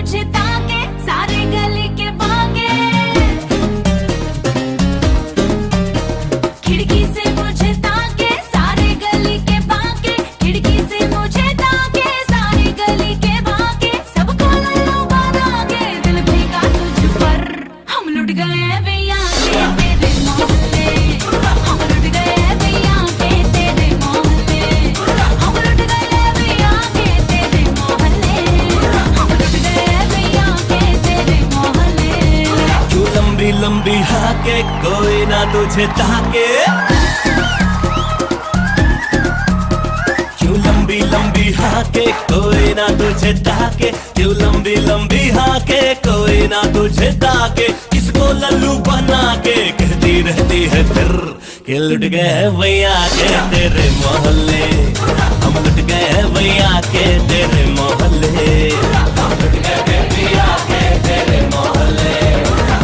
मुझे ताके सारे गली के बाके, खिड़की से मुझे ताके सारे गली के बाके, खिड़की से मुझे ताके सारे गली के बाके, सबको लल्लू बना के दिल भीगा तुझ पर। हम लुट गए भैया के तेरे मोहल्ले, हम लुट गए भैया के तेरे मोहल्ले, हम लुट गए भैया के तेरे मोहल्ले, हम लुट गए भैया के तेरे मोहल्ले। क्यों लंबी लंबी हाके कोई ना तुझे ताके, क्यों लंबी लंबी हाके कोई ना तुझे ताके, क्यों लंबी लंबी हाके कोई ना तुझे ताके, किसको लल्लू बना के कहती रहती है फिर कि लुट गए भैया के तेरे मोहल्ले, हम लुट गए भैया के तेरे मोहल्ले, हम लुट गए भैया के तेरे मोहल्ले,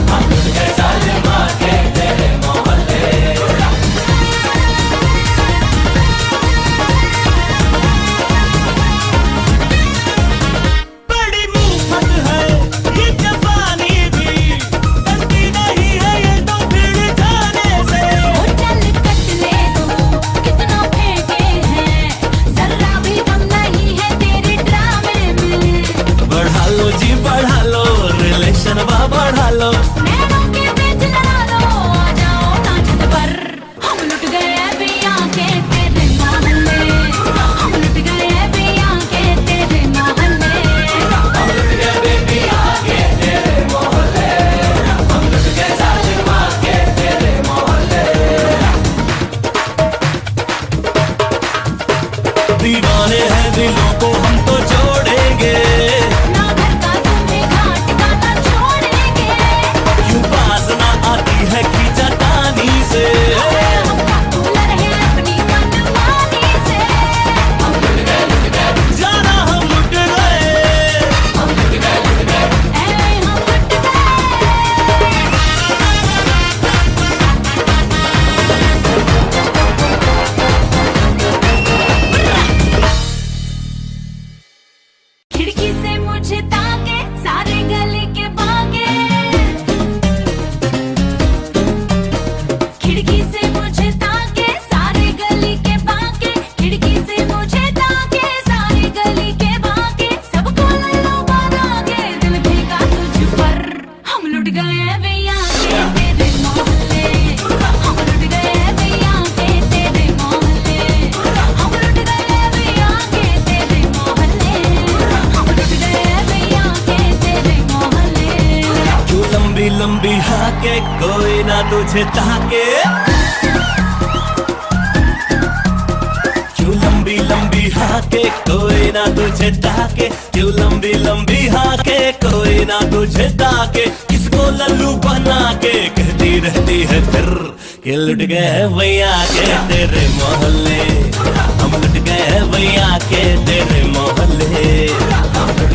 हम लुट गए सालिमा के तेरे मोहल्ले। बड़ी मुफ्त है ये जवानी भी, बनती नहीं है ये तो भीड़ जाने से। ओ चल कट ले तू कितना फेंके हैं, जरा भी दम नहीं है तेरे ड्रामे में। बढ़ा लो जी बढ़ा लो, रिलेशन बढ़ा लो, नैनों के बीच लड़ा लो, आ जाओ नाचत पर। हम लुट गए भैया के तेरे मोहल्ले, हम लुट गए भैया के तेरे मोहल्ले, हम लुट गए बेबी आके तेरे मोहल्ले, हम लुट गए सालिमा के तेरे मोहल्ले। दीवाने हैं दिलों को हम तो जोड़ेंगे, ना घर का तुम्हें घाट का ना छोड़ेंगे। क्यों बाज ना आती है खींचातानी से, हम पॉपुलर हैं अपनी मनमानी से, जाना हम लुट गए, हम लुट गए लुट गए। ऐ हम लुट गए। खिड़की से मुझे ताके सारे गली के बाके, खिड़की से मुझे ताके सारे गली के बाके, खिड़की से मुझे ताके सारे गली के बाके, सबको लल्लू बना के दिल भीगा तुझ पर। हम लुट गए भैया के तेरे मोहल्ले, हम लुट गए भैया के तेरे मोहल्ले, हम लुट गए भैया के तेरे मोहल्ले, हम लुट गए भैया के तेरे मोहल्ले। क्यों लंबी लंबी हाके कोई ना तुझे ताके, क्यों लंबी लंबी हाके कोई ना तुझे ताके, क्यों लंबी लंबी हाके कोई ना तुझे ताके, किसको लल्लू बना के कहती रहती है फिर कि लुट गए भैया के तेरे मोहल्ले, हम लुट गए भैया के तेरे मोहल्ले, हम लुट